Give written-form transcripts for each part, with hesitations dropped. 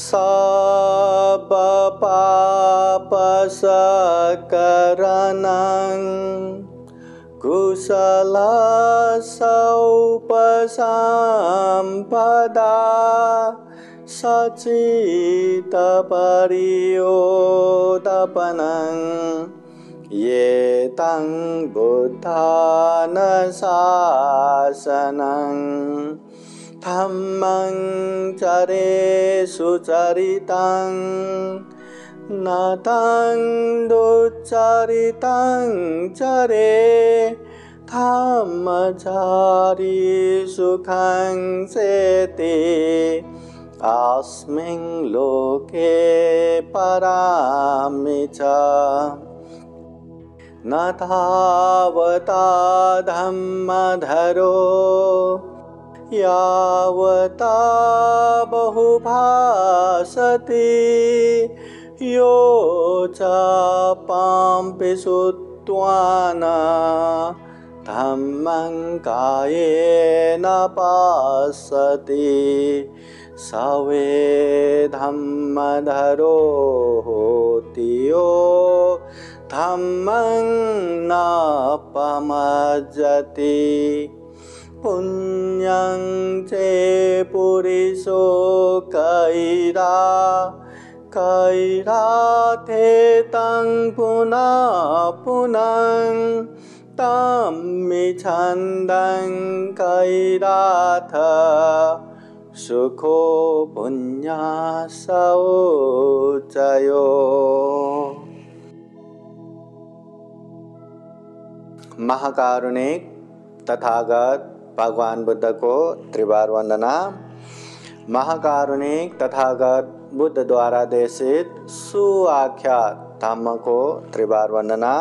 सब पाप सकरणं कुशल सौपसंपदा सचित परियोदपनं ये तं बुद्धानुशासनं धम्मं चरे सुचरितं न तं दुच्चरितं चरे धम्मचारी सुखं सेति अस्मिन् लोके परामि च न तावता धम्मधरो यावता बहुभाषति यो चापांपि श्रुत्वान् धम्मं कायेन पश्यति स वै धम्मधरो होति यो धम्मं नापमज्जति पुण्यं चे पुरिषो कैराथे तं पुनः पुनः तमिच्छन्दं कैराथ सुखो पुण्यसौचयो। महाकारुणिक तथागत भगवान बुद्ध को त्रिवार वंदना। महाकारुणिक तथागत बुद्ध द्वारा देशित सुआख्यात धम्म को त्रिवार वंदना।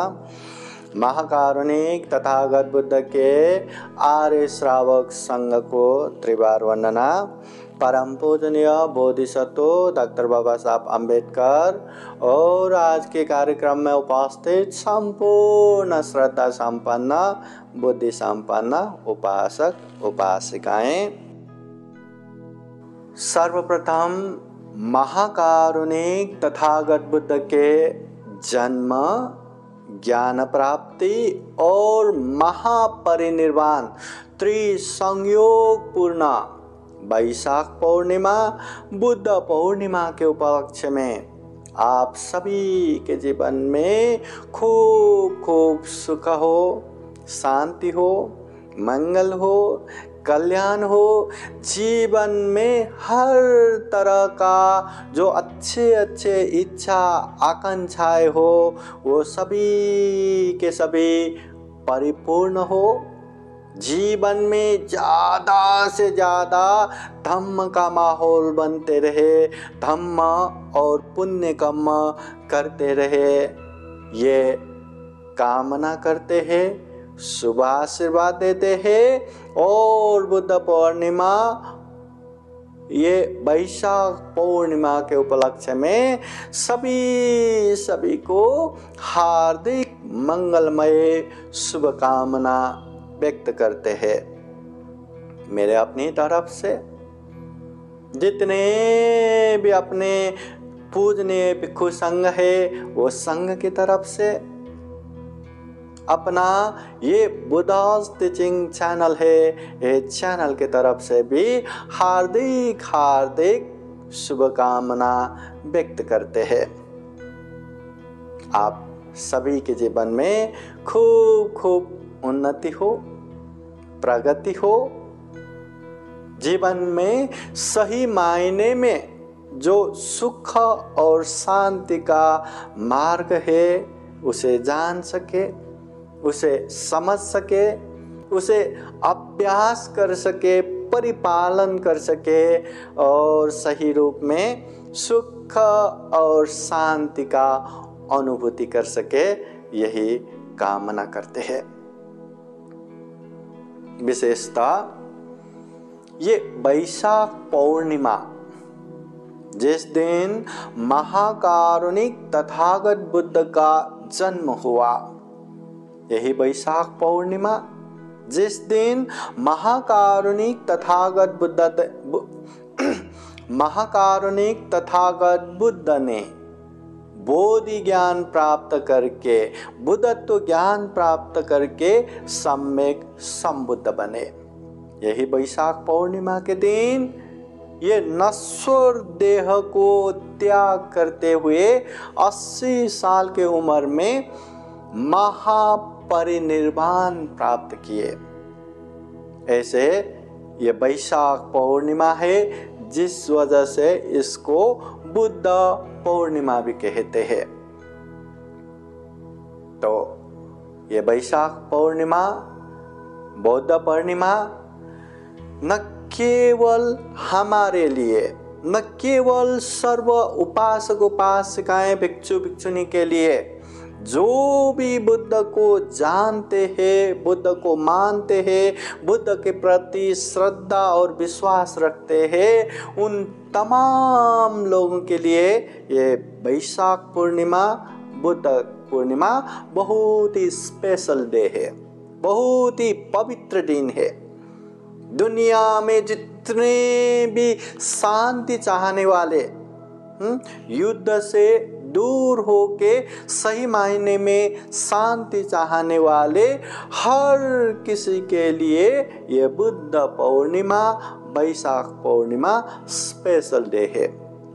महाकारुणिक तथागत बुद्ध के आर्य श्रावक संघ को त्रिवार वंदना। परम पूजनीय बोधिसत्व डॉक्टर बाबा साहब अम्बेडकर और आज के कार्यक्रम में उपस्थित संपूर्ण श्रद्धा संपन्न बुद्धि संपन्न उपासक उपासिकाएं, सर्वप्रथम महाकारुणिक तथागत बुद्ध के जन्म, ज्ञान प्राप्ति और महापरिनिर्वाण त्रिसंयोग पूर्ण वैशाख पूर्णिमा बुद्ध पूर्णिमा के उपलक्ष्य में आप सभी के जीवन में खूब खूब सुख हो, शांति हो, मंगल हो, कल्याण हो। जीवन में हर तरह का जो अच्छे अच्छे इच्छा आकांक्षाएं हो वो सभी के सभी परिपूर्ण हो। जीवन में ज़्यादा से ज़्यादा धम्म का माहौल बनते रहे, धम्म और पुण्य कर्म करते रहे, ये कामना करते हैं, शुभ आशीर्वाद देते हैं। और बुद्ध पूर्णिमा ये वैशाख पूर्णिमा के उपलक्ष्य में सभी को हार्दिक मंगलमय शुभकामना व्यक्त करते हैं। मेरे अपनी तरफ से जितने भी अपने पूजनीय भिक्षु संघ है वो संघ की तरफ से, अपना ये बुद्धास टीचिंग चैनल है ये चैनल की तरफ से भी हार्दिक हार्दिक शुभकामना व्यक्त करते हैं। आप सभी के जीवन में खूब खूब उन्नति हो, प्रगति हो। जीवन में सही मायने में जो सुख और शांति का मार्ग है उसे जान सके, उसे समझ सके, उसे अभ्यास कर सके, परिपालन कर सके और सही रूप में सुख और शांति का अनुभूति कर सके, यही कामना करते हैं। विशेषतः ये वैशाख पूर्णिमा जिस दिन महाकारुणिक तथागत बुद्ध का जन्म हुआ, यही वैशाख पूर्णिमा जिस दिन महाकारुणिक तथागत महाकारुणिक तथागत बुद्ध ने बोधि ज्ञान प्राप्त करके, बुद्धत्व ज्ञान प्राप्त करके सम्यक संबुद्ध बने। यही वैशाख पूर्णिमा के दिन ये नश्वर देह को त्याग करते हुए 80 साल के उम्र में महापरिनिर्वाण प्राप्त किए। ऐसे ये वैशाख पूर्णिमा है, जिस वजह से इसको बुद्ध पूर्णिमा भी कहते हैं। तो ये वैशाख पूर्णिमा, बौद्ध पूर्णिमा न केवल हमारे लिए, न केवल सर्व उपासक उपासिकाएं भिक्षु भिक्षुनी के लिए, जो भी बुद्ध को जानते हैं, बुद्ध को मानते हैं, बुद्ध के प्रति श्रद्धा और विश्वास रखते हैं, उन तमाम लोगों के लिए ये वैशाख पूर्णिमा, बुद्ध पूर्णिमा बहुत ही स्पेशल डे है, बहुत ही पवित्र दिन है। दुनिया में जितने भी शांति चाहने वाले, युद्ध से दूर होके सही मायने में शांति चाहने वाले हर किसी के लिए ये बुद्ध पूर्णिमा, वैशाख पूर्णिमा स्पेशल डे है,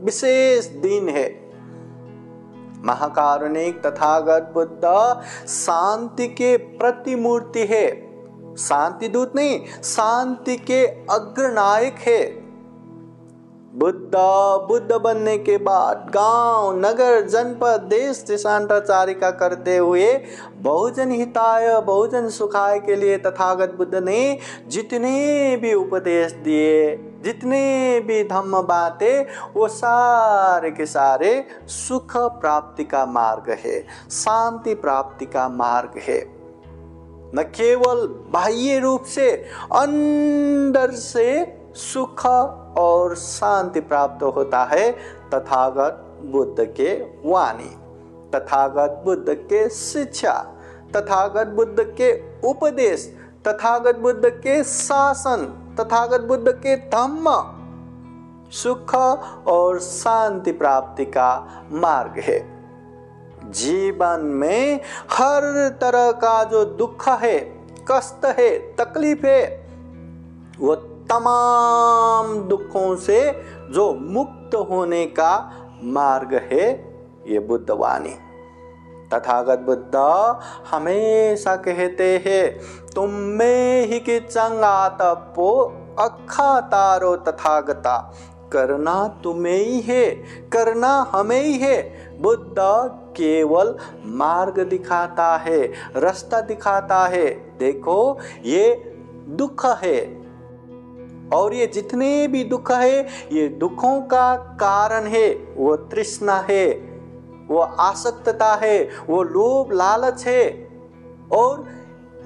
विशेष दिन है। महाकारुणिक तथागत बुद्ध शांति के प्रतिमूर्ति है, शांति दूत नहीं, शांति के अग्रनायक है। बुद्ध बनने के बाद गांव, नगर, जनपद, देश देशांतरचारिका करते हुए बहुजन हिताय, बहुजन सुखाय के लिए तथागत बुद्ध ने जितने भी उपदेश दिए, जितने भी धम्म बांटे, वो सारे के सारे सुख प्राप्ति का मार्ग है, शांति प्राप्ति का मार्ग है। न केवल बाह्य रूप से, अंदर से सुख और शांति प्राप्त होता है तथागत बुद्ध के वाणी, तथागत बुद्ध के शिक्षा, तथागत बुद्ध के उपदेश, तथागत बुद्ध के शासन, तथागत बुद्ध के धम्म सुख और शांति प्राप्ति का मार्ग है। जीवन में हर तरह का जो दुख है, कष्ट है, तकलीफ है, वो तमाम दुखों से जो मुक्त होने का मार्ग है ये बुद्ध वाणी। तथागत बुद्ध हमेशा कहते हैं, तुम में ही कि चंगातपो अखा तारो तथागता, करना तुम्हें ही है, करना हमें ही है। बुद्ध केवल मार्ग दिखाता है, रास्ता दिखाता है। देखो ये दुख है, और ये जितने भी दुख है, ये दुखों का कारण है वो तृष्णा है, वो आसक्तता है, वो लोभ लालच है। और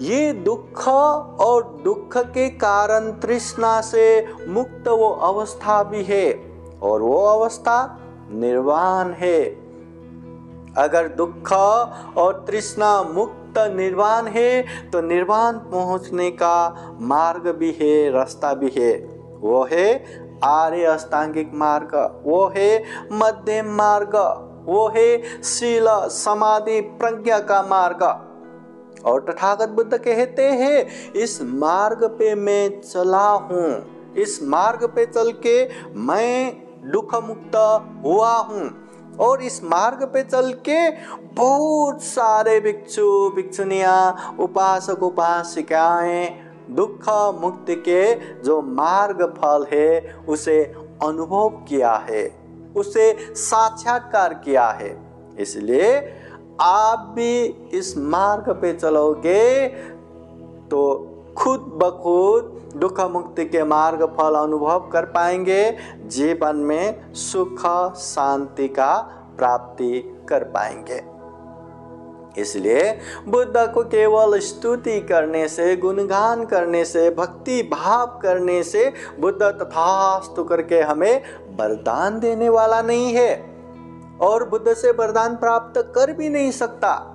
ये दुख और दुख के कारण तृष्णा से मुक्त वो अवस्था भी है, और वो अवस्था निर्वाण है। अगर दुख और तृष्णा मुक्त निर्वाण है तो निर्वाण पहुंचने का मार्ग भी है, रास्ता भी है। वो है आर्य अष्टांगिक मार्ग, वो है मध्यम मार्ग, वो है शील समाधि प्रज्ञा का मार्ग। और तथागत बुद्ध कहते हैं, इस मार्ग पे मैं चला हूँ, इस मार्ग पे चल के मैं दुख मुक्त हुआ हूँ, और इस मार्ग पे चल के बहुत सारे भिक्षु भिक्षुनियाँ, उपासक उपासिकाएं दुख मुक्ति के जो मार्ग फल है उसे अनुभव किया है, उसे साक्षात्कार किया है। इसलिए आप भी इस मार्ग पे चलोगे तो खुद ब खुद दुख मुक्ति के मार्ग फल अनुभव कर पाएंगे, जीवन में सुख शांति का प्राप्ति कर पाएंगे। इसलिए बुद्ध को केवल स्तुति करने से, गुणगान करने से, भक्ति भाव करने से बुद्ध तथास्तु करके हमें वरदान देने वाला नहीं है, और बुद्ध से वरदान प्राप्त कर भी नहीं सकता।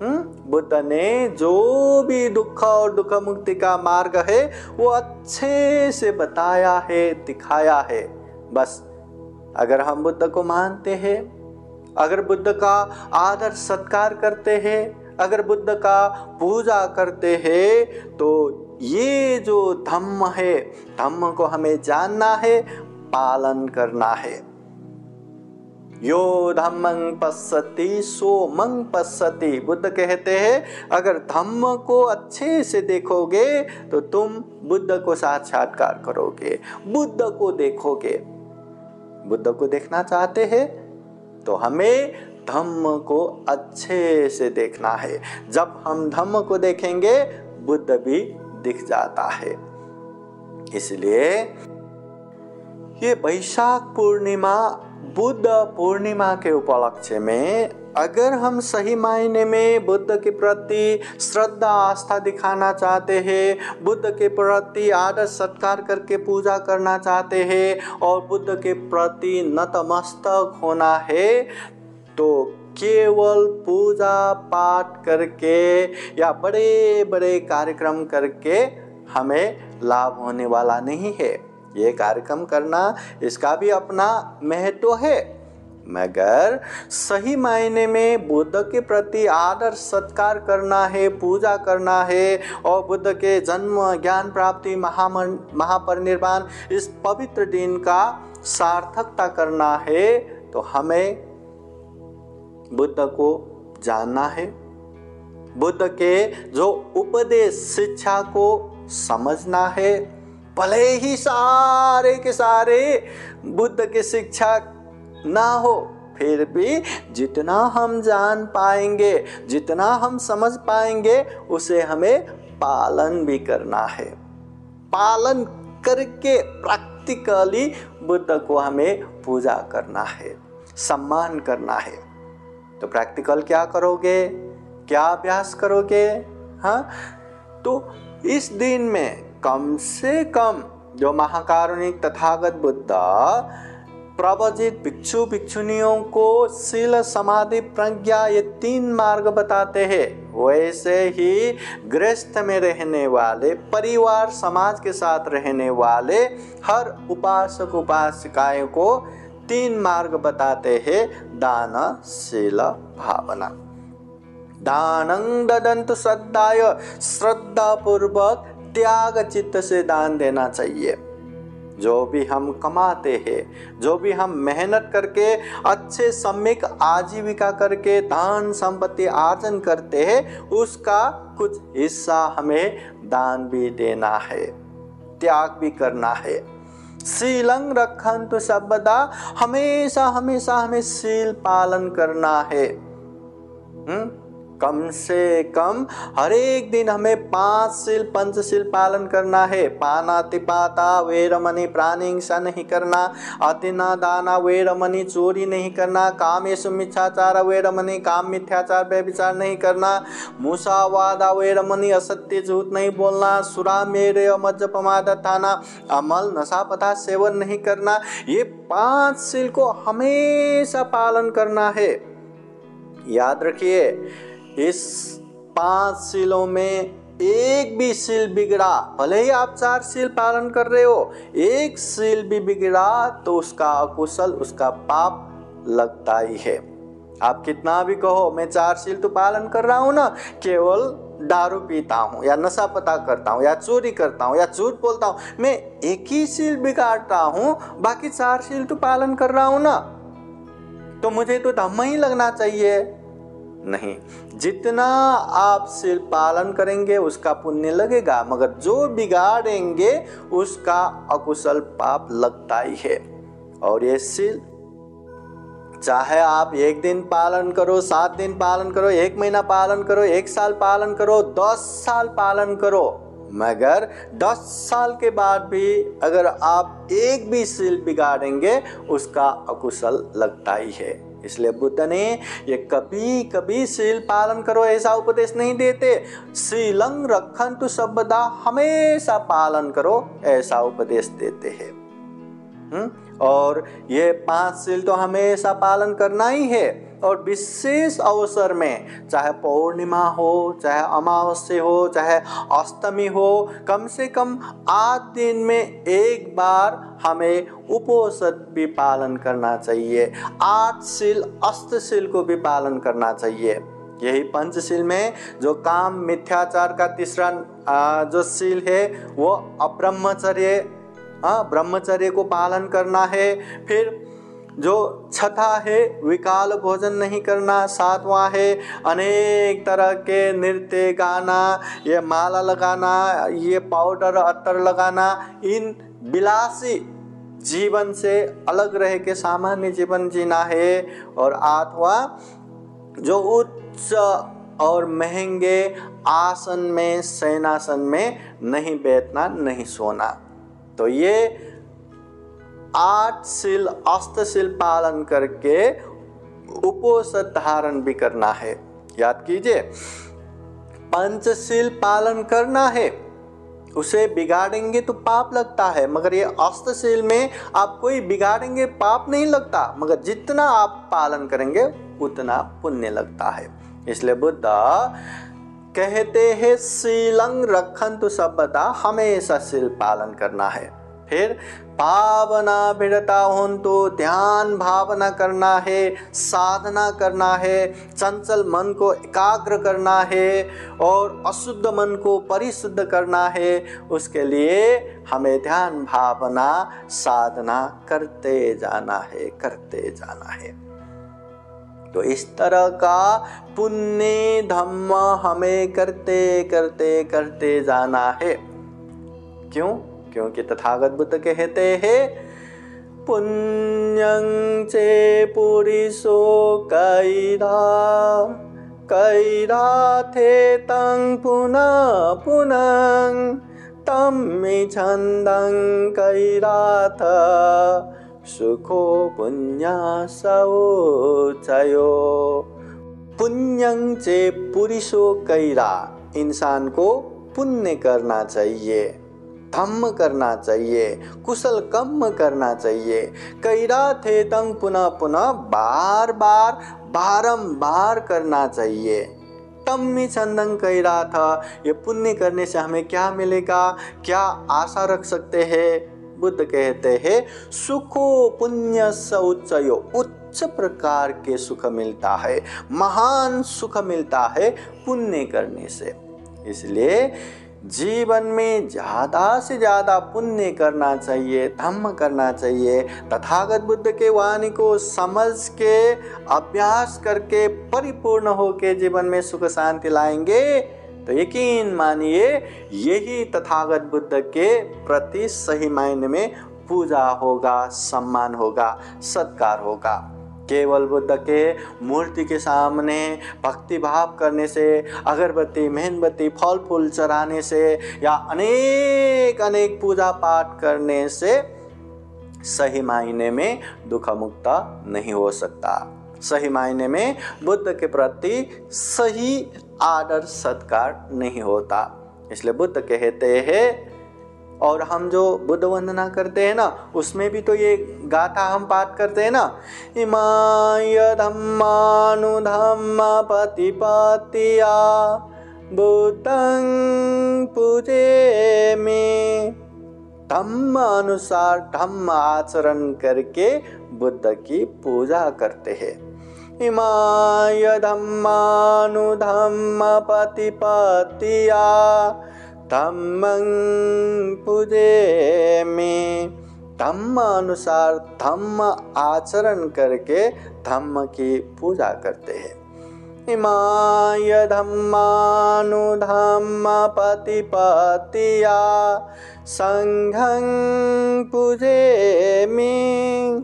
बुद्ध ने जो भी दुख और दुख मुक्ति का मार्ग है वो अच्छे से बताया है, दिखाया है। बस अगर हम बुद्ध को मानते हैं, अगर बुद्ध का आदर सत्कार करते हैं, अगर बुद्ध का पूजा करते हैं, तो ये जो धम्म है, धम्म को हमें जानना है, पालन करना है। यो धम्मं पश्यति सो मं पश्यति। बुद्ध कहते हैं अगर धम्म को अच्छे से देखोगे तो तुम बुद्ध को साक्षात्कार करोगे, बुद्ध को देखोगे। बुद्ध को देखना चाहते हैं तो हमें धम्म को अच्छे से देखना है। जब हम धम्म को देखेंगे बुद्ध भी दिख जाता है। इसलिए ये वैशाख पूर्णिमा बुद्ध पूर्णिमा के उपलक्ष्य में अगर हम सही मायने में बुद्ध के प्रति श्रद्धा आस्था दिखाना चाहते हैं, बुद्ध के प्रति आदर सत्कार करके पूजा करना चाहते हैं और बुद्ध के प्रति नतमस्तक होना है, तो केवल पूजा पाठ करके या बड़े बड़े कार्यक्रम करके हमें लाभ होने वाला नहीं है। ये कार्यक्रम करना इसका भी अपना महत्व है, मगर सही मायने में बुद्ध के प्रति आदर सत्कार करना है, पूजा करना है और बुद्ध के जन्म, ज्ञान प्राप्ति, महापरिनिर्वाण इस पवित्र दिन का सार्थकता करना है, तो हमें बुद्ध को जानना है, बुद्ध के जो उपदेश शिक्षा को समझना है। भले ही सारे के सारे बुद्ध की शिक्षा ना हो, फिर भी जितना हम जान पाएंगे, जितना हम समझ पाएंगे, उसे हमें पालन भी करना है। पालन करके प्रैक्टिकली बुद्ध को हमें पूजा करना है, सम्मान करना है। तो प्रैक्टिकल क्या करोगे, क्या अभ्यास करोगे? हाँ, तो इस दिन में कम से कम जो महाकारुणिक तथागत बुद्ध प्रवचित भिक्षु भिक्षुनियों को शील समाधि प्रज्ञा ये 3 मार्ग बताते हैं, वैसे ही गृहस्थ में रहने वाले, परिवार समाज के साथ रहने वाले हर उपासक उपासिकाओं को 3 मार्ग बताते हैं। दान शील भावना। दानं ददन्तु श्रद्धाय, श्रद्धा पूर्वक त्याग चित्त से दान देना चाहिए। जो भी हम कमाते हैं, जो भी हम मेहनत करके अच्छे सम्यक आजीविका करके धन संपत्ति अर्जन करते हैं, उसका कुछ हिस्सा हमें दान भी देना है, त्याग भी करना है। शीलं रक्षन्तु सर्वदा, हमेशा हमेशा हमें शील पालन करना है। कम से कम हर एक दिन हमें 5 शील पंचशील पालन करना है। पानातिपाता वेरमणि, प्राणिहिंसा नहीं करना, अतिना दाना वेरमणि, चोरी नहीं करना, कामेषु मिथ्याचार वेरमणि, काम मिथ्याचार व्यभिचार नहीं करना, मुसावादा वेरमणि, असत्य झूठ नहीं बोलना, सुरामेरय मज्जपमादत्थाना, अमल नशा पदार्थ सेवन नहीं करना। ये 5 शील को हमेशा पालन करना है। याद रखिए, इस 5 शीलों में एक भी शील बिगड़ा, भले ही आप 4 शील पालन कर रहे हो, एक शील भी बिगड़ा तो उसका अकुशल, उसका पाप लगता ही है। आप कितना भी कहो मैं 4 शील तो पालन कर रहा हूं ना, केवल दारू पीता हूं या नशा पता करता हूं या चोरी करता हूं या झूठ बोलता हूं, मैं एक ही शील बिगाड़ता हूं, बाकी 4 शील तो पालन कर रहा हूं ना, तो मुझे तो धम्म ही लगना चाहिए। नहीं, जितना आप शील पालन करेंगे उसका पुण्य लगेगा, मगर जो बिगाड़ेंगे उसका अकुशल पाप लगता ही है। और ये शील चाहे आप 1 दिन पालन करो, 7 दिन पालन करो, 1 महीना पालन करो, 1 साल पालन करो, 10 साल पालन करो, मगर 10 साल के बाद भी अगर आप एक भी शील बिगाड़ेंगे उसका अकुशल लगता ही है। इसलिए बुद्ध ने ये कभी कभी शील पालन करो ऐसा उपदेश नहीं देते, शीलं रक्षन्तु सर्वदा, हमेशा पालन करो ऐसा उपदेश देते हैं। और ये 5 शील तो हमेशा पालन करना ही है, और विशेष अवसर में, चाहे पूर्णिमा हो, चाहे अमावस्या हो, चाहे अष्टमी हो, कम से कम 8 दिन में एक बार हमें उपवास भी पालन करना चाहिए। 8 शील अष्टशील को भी पालन करना चाहिए। यही पंचशील में जो काम मिथ्याचार का तीसरा जो शील है वो अब्रह्मचर्य, ब्रह्मचर्य को पालन करना है। फिर जो छठा है विकाल भोजन नहीं करना। सातवां है अनेक तरह के नृत्य गाना, ये माला लगाना, ये पाउडर अत्तर लगाना, इन विलासी जीवन से अलग रह के सामान्य जीवन जीना है। और आठवां जो उच्च और महंगे आसन में, शयनासन में नहीं बैठना, नहीं सोना। तो ये 8 शील अष्टशील पालन करके उपवास धारण भी करना है। याद कीजिए, पंचशील पालन करना है, उसे बिगाड़ेंगे तो पाप लगता है, मगर ये अष्टशील में आप कोई बिगाड़ेंगे पाप नहीं लगता, मगर जितना आप पालन करेंगे उतना पुण्य लगता है। इसलिए बुद्ध कहते हैं शीलं रखन्तु सर्वदा, हमेशा शील पालन करना है। फिर पावना भिड़ता होन्तु, ध्यान भावना करना है, साधना करना है, चंचल मन को एकाग्र करना है और अशुद्ध मन को परिशुद्ध करना है। उसके लिए हमें ध्यान भावना साधना करते जाना है, करते जाना है। तो इस तरह का पुण्य धम्म हमें करते करते करते जाना है। क्यों? क्योंकि तथागत बुद्ध कहते हैं पुण्यं चे पुरिसो कैरा कैराथे तं पुनः पुनः तम्मि छन्दं कैराथ सुखो पुण्यासौ चयो। पुण्यं चे पुरिसो कैरा, इंसान को पुण्य करना चाहिए, धम्म करना चाहिए, कुशल कर्म करना चाहिए। कैरा थे तंग पुनः पुनः, बार बार बारंबार करना चाहिए। तम्मि छंदं कैरा था, ये पुण्य करने से हमें क्या मिलेगा, क्या आशा रख सकते हैं? बुद्ध कहते हैं सुखो पुण्य सौचयो, उच्च प्रकार के सुख मिलता है, महान सुख मिलता है पुण्य करने से। इसलिए जीवन में ज़्यादा से ज़्यादा पुण्य करना चाहिए, धम्म करना चाहिए। तथागत बुद्ध के वाणी को समझ के अभ्यास करके परिपूर्ण होके जीवन में सुख शांति लाएंगे तो यकीन मानिए यही तथागत बुद्ध के प्रति सही मायने में पूजा होगा, सम्मान होगा, सत्कार होगा। केवल बुद्ध के मूर्ति के सामने भक्ति भाव करने से, अगरबत्ती मेहनबत्ती फल फूल चढ़ाने से या अनेक अनेक पूजा पाठ करने से सही मायने में दुख मुक्त नहीं हो सकता। सही मायने में बुद्ध के प्रति सही आदर सत्कार नहीं होता। इसलिए बुद्ध कहते हैं, और हम जो बुद्ध वंदना करते हैं ना, उसमें भी तो ये गाथा हम पाठ करते हैं ना, इमाय धम्मानुधम्म पतिपत्तिया बुद्धं पूजे में। धम्म अनुसार धम्म आचरण करके बुद्ध की पूजा करते हैं। इमाय धम्मानुधम्म पतिपत्तिया धम्मं पूजे में। धम्म अनुसार धम्म आचरण करके धम्म की पूजा करते हैं। इमाय धम्मानुधम्म पतिपत्तिया संघं पूजे में।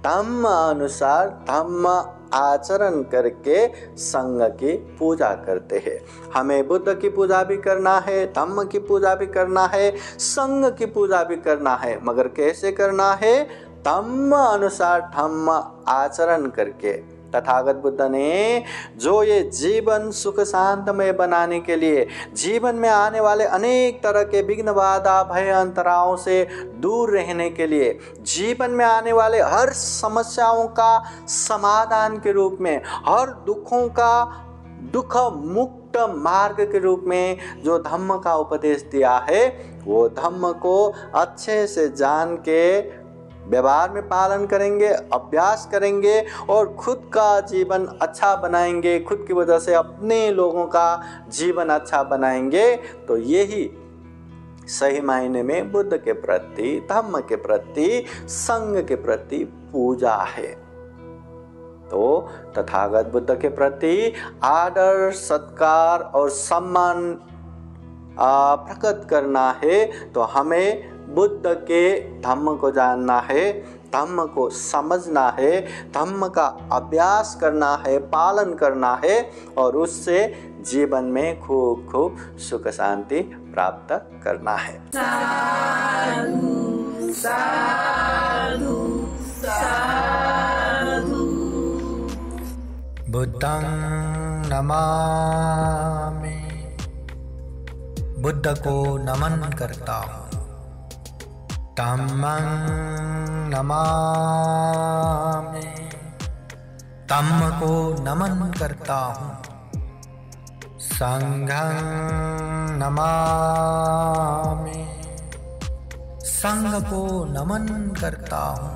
धम्म अनुसार धम्म आचरण करके संघ की पूजा करते हैं। हमें बुद्ध की पूजा भी करना है, धम्म की पूजा भी करना है, संघ की पूजा भी करना है, मगर कैसे करना है? धम्म अनुसार धम्म आचरण करके, तथागत बुद्ध ने जो ये जीवन सुख शांतमय बनाने के लिए, जीवन में आने वाले अनेक तरह के विघ्न बाधा भय अंतरायों से दूर रहने के लिए, जीवन में आने वाले हर समस्याओं का समाधान के रूप में, हर दुखों का दुख मुक्त मार्ग के रूप में जो धम्म का उपदेश दिया है, वो धम्म को अच्छे से जान के व्यवहार में पालन करेंगे, अभ्यास करेंगे और खुद का जीवन अच्छा बनाएंगे, खुद की वजह से अपने लोगों का जीवन अच्छा बनाएंगे, तो यही सही मायने में बुद्ध के प्रति, धम्म के प्रति, संघ के प्रति पूजा है। तो तथागत बुद्ध के प्रति आदर, सत्कार और सम्मान प्रकट करना है तो हमें बुद्ध के धम्म को जानना है, धम्म को समझना है, धम्म का अभ्यास करना है, पालन करना है और उससे जीवन में खूब खूब सुख शांति प्राप्त करना है। साधु साधु साधु। बुद्धं नमामि, बुद्ध को नमन करता हूँ। धम्मं नमामि, धम्म को नमन करता हूँ। संघं नमामि, संघ को नमन करता हूँ।